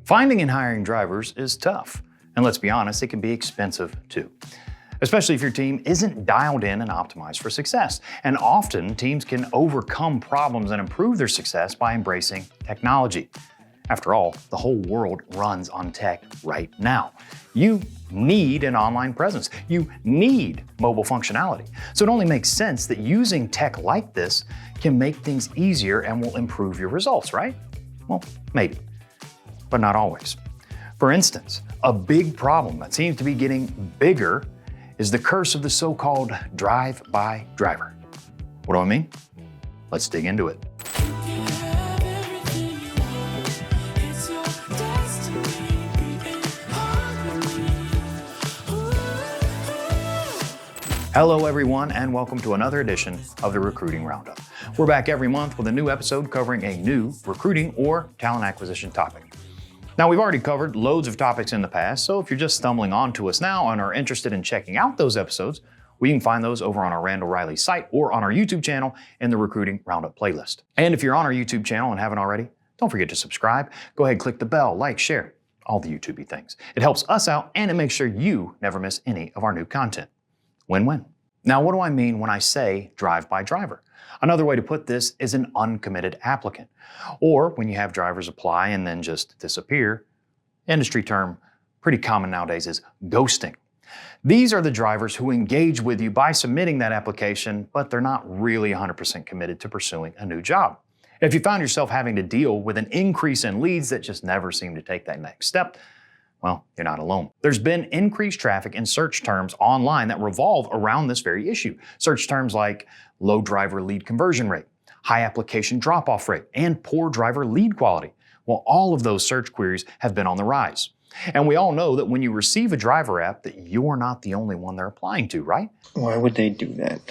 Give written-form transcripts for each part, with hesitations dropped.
Finding and hiring drivers is tough, and let's be honest, it can be expensive too. Especially if your team isn't dialed in and optimized for success. And often, teams can overcome problems and improve their success by embracing technology. After all, the whole world runs on tech right now. You need an online presence. You need mobile functionality. So it only makes sense that using tech like this can make things easier and will improve your results, right? Well, maybe, but not always. For instance, a big problem that seems to be getting bigger is the curse of the so-called drive-by driver. What do I mean? Let's dig into it. Hello everyone, and welcome to another edition of the Recruiting Roundup. We're back every month with a new episode covering a new recruiting or talent acquisition topic. Now, we've already covered loads of topics in the past, so if you're just stumbling onto us now and are interested in checking out those episodes, we can find those over on our Randall Riley site or on our YouTube channel in the Recruiting Roundup playlist. And if you're on our YouTube channel and haven't already, don't forget to subscribe. Go ahead, click the bell, like, share, all the YouTubey things. It helps us out and it makes sure you never miss any of our new content. Win-win. Now, what do I mean when I say drive-by driver? Another way to put this is an uncommitted applicant, or when you have drivers apply and then just disappear. Industry term, pretty common nowadays, is ghosting. These are the drivers who engage with you by submitting that application, but they're not really 100% committed to pursuing a new job. If you found yourself having to deal with an increase in leads that just never seem to take that next step, well, you're not alone. There's been increased traffic in search terms online that revolve around this very issue. Search terms like low driver lead conversion rate, high application drop-off rate, and poor driver lead quality. Well, all of those search queries have been on the rise. And we all know that when you receive a driver app that you're not the only one they're applying to, right? Why would they do that?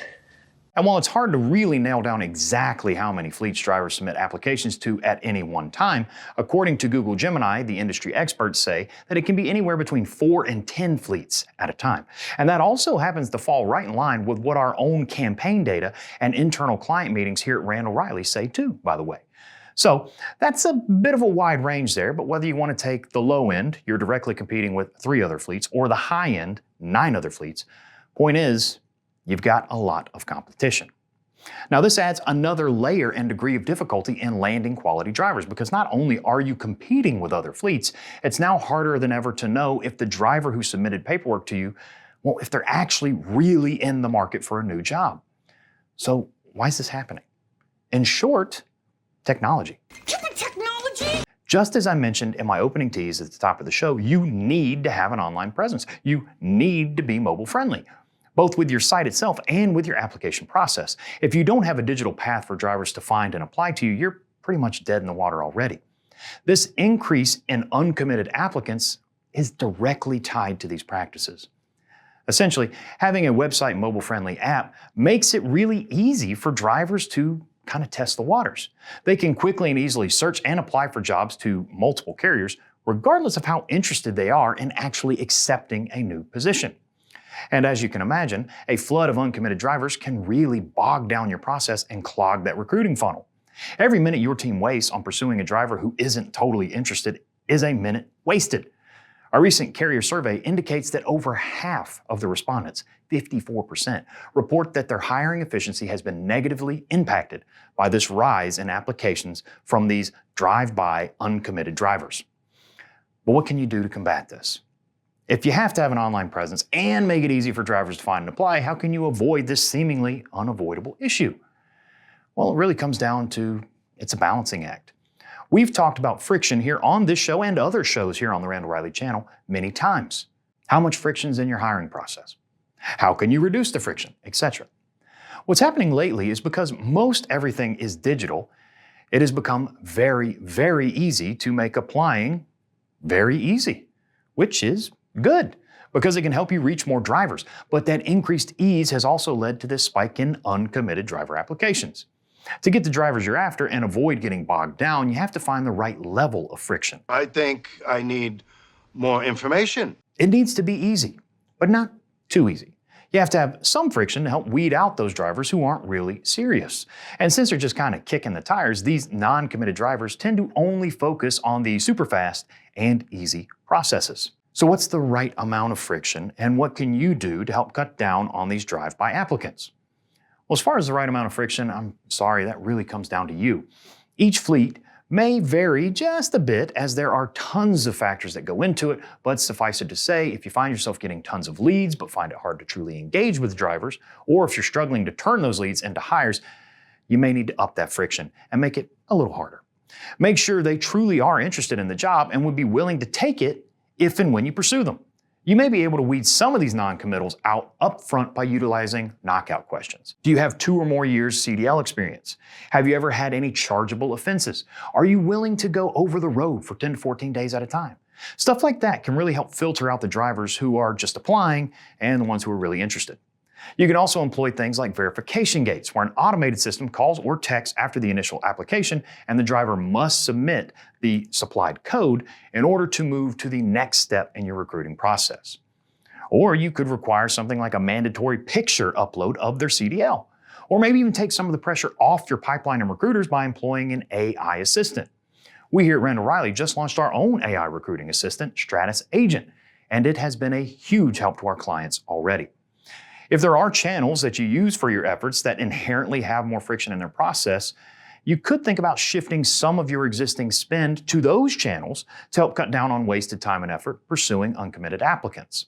And while it's hard to really nail down exactly how many fleets drivers submit applications to at any one time, according to Google Gemini, the industry experts say that it can be anywhere between 4 and 10 fleets at a time. And that also happens to fall right in line with what our own campaign data and internal client meetings here at Randall Riley say too, by the way. So that's a bit of a wide range there, but whether you want to take the low end, you're directly competing with 3 other fleets, or the high end, 9 other fleets, point is, you've got a lot of competition. Now, this adds another layer and degree of difficulty in landing quality drivers, because not only are you competing with other fleets, it's now harder than ever to know if the driver who submitted paperwork to you, well, if they're actually really in the market for a new job. So why is this happening? In short, technology. Stupid technology! Just as I mentioned in my opening tease at the top of the show, you need to have an online presence. You need to be mobile friendly, both with your site itself and with your application process. If you don't have a digital path for drivers to find and apply to you, you're pretty much dead in the water already. This increase in uncommitted applicants is directly tied to these practices. Essentially, having a website mobile-friendly app makes it really easy for drivers to kind of test the waters. They can quickly and easily search and apply for jobs to multiple carriers, regardless of how interested they are in actually accepting a new position. And as you can imagine, a flood of uncommitted drivers can really bog down your process and clog that recruiting funnel. Every minute your team wastes on pursuing a driver who isn't totally interested is a minute wasted. A recent carrier survey indicates that over half of the respondents, 54%, report that their hiring efficiency has been negatively impacted by this rise in applications from these drive-by uncommitted drivers. But what can you do to combat this? If you have to have an online presence and make it easy for drivers to find and apply, how can you avoid this seemingly unavoidable issue? Well, it really comes down to it's a balancing act. We've talked about friction here on this show and other shows here on the Randall Riley channel many times. How much friction is in your hiring process? How can you reduce the friction, etc.? What's happening lately is because most everything is digital, it has become very, very easy to make applying very easy, which is good, because it can help you reach more drivers. But that increased ease has also led to this spike in uncommitted driver applications. To get the drivers you're after and avoid getting bogged down, you have to find the right level of friction. I think I need more information. It needs to be easy, but not too easy. You have to have some friction to help weed out those drivers who aren't really serious. And since they're just kind of kicking the tires, these non-committed drivers tend to only focus on the super fast and easy processes. So what's the right amount of friction, and what can you do to help cut down on these drive-by applicants? Well, as far as the right amount of friction, I'm sorry, that really comes down to you. Each fleet may vary just a bit, as there are tons of factors that go into it, but suffice it to say, if you find yourself getting tons of leads but find it hard to truly engage with drivers, or if you're struggling to turn those leads into hires, you may need to up that friction and make it a little harder. Make sure they truly are interested in the job and would be willing to take it if and when you pursue them. You may be able to weed some of these non-committals out up front by utilizing knockout questions. Do you have 2 or more years CDL experience? Have you ever had any chargeable offenses? Are you willing to go over the road for 10 to 14 days at a time? Stuff like that can really help filter out the drivers who are just applying and the ones who are really interested. You can also employ things like verification gates, where an automated system calls or texts after the initial application, and the driver must submit the supplied code in order to move to the next step in your recruiting process. Or you could require something like a mandatory picture upload of their CDL, or maybe even take some of the pressure off your pipeline and recruiters by employing an AI assistant. We here at Randall Reilly just launched our own AI recruiting assistant, Stratus Agent, and it has been a huge help to our clients already. If there are channels that you use for your efforts that inherently have more friction in their process, you could think about shifting some of your existing spend to those channels to help cut down on wasted time and effort pursuing uncommitted applicants.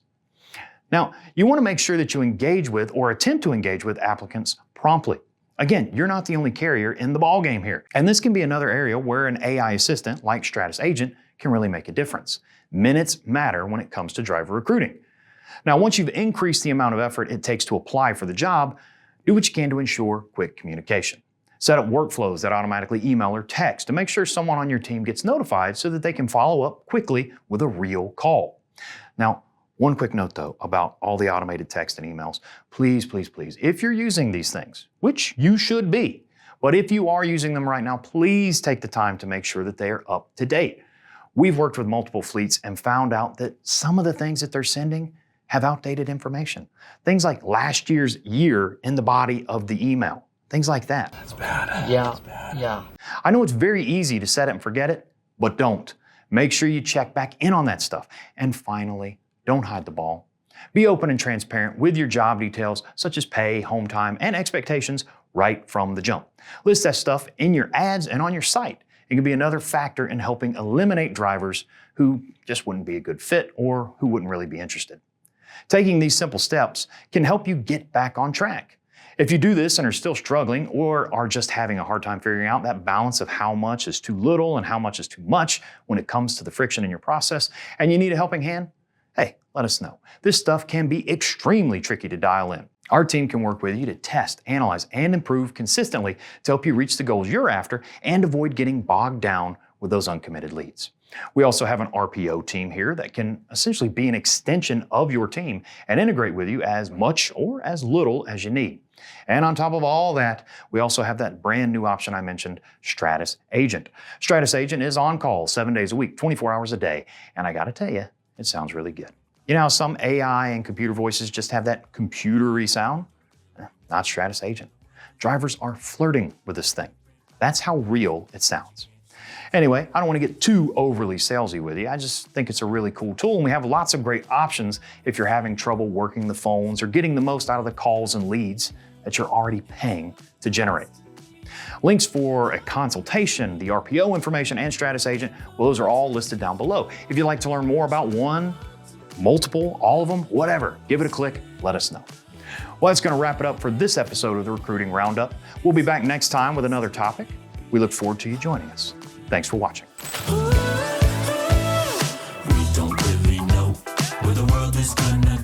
Now, you want to make sure that you engage with or attempt to engage with applicants promptly. Again, you're not the only carrier in the ballgame here. And this can be another area where an AI assistant like Stratus Agent can really make a difference. Minutes matter when it comes to driver recruiting. Now, once you've increased the amount of effort it takes to apply for the job, do what you can to ensure quick communication. Set up workflows that automatically email or text to make sure someone on your team gets notified so that they can follow up quickly with a real call. Now, one quick note though about all the automated text and emails. Please, please, please, if you're using these things, which you should be, but if you are using them right now, please take the time to make sure that they are up to date. We've worked with multiple fleets and found out that some of the things that they're sending have outdated information. Things like last year's year in the body of the email. Things like that. That's bad. Yeah. I know it's very easy to set it and forget it, but don't. Make sure you check back in on that stuff. And finally, don't hide the ball. Be open and transparent with your job details, such as pay, home time, and expectations right from the jump. List that stuff in your ads and on your site. It can be another factor in helping eliminate drivers who just wouldn't be a good fit or who wouldn't really be interested. Taking these simple steps can help you get back on track. If you do this and are still struggling or are just having a hard time figuring out that balance of how much is too little and how much is too much when it comes to the friction in your process, and you need a helping hand, hey, let us know. This stuff can be extremely tricky to dial in. Our team can work with you to test, analyze, and improve consistently to help you reach the goals you're after and avoid getting bogged down with those uncommitted leads. We also have an RPO team here that can essentially be an extension of your team and integrate with you as much or as little as you need. And on top of all that, we also have that brand new option I mentioned, Stratus Agent. Stratus Agent is on call 7 days a week, 24 hours a day. And I gotta tell you, it sounds really good. You know how some AI and computer voices just have that computery sound? Not Stratus Agent. Drivers are flirting with this thing. That's how real it sounds. Anyway, I don't want to get too overly salesy with you. I just think it's a really cool tool, and we have lots of great options if you're having trouble working the phones or getting the most out of the calls and leads that you're already paying to generate. Links for a consultation, the RPO information, and Stratus Agent, well, those are all listed down below. If you'd like to learn more about one, multiple, all of them, whatever, give it a click, let us know. Well, that's going to wrap it up for this episode of the Recruiting Roundup. We'll be back next time with another topic. We look forward to you joining us. Thanks for watching. We don't really know where the world is gonna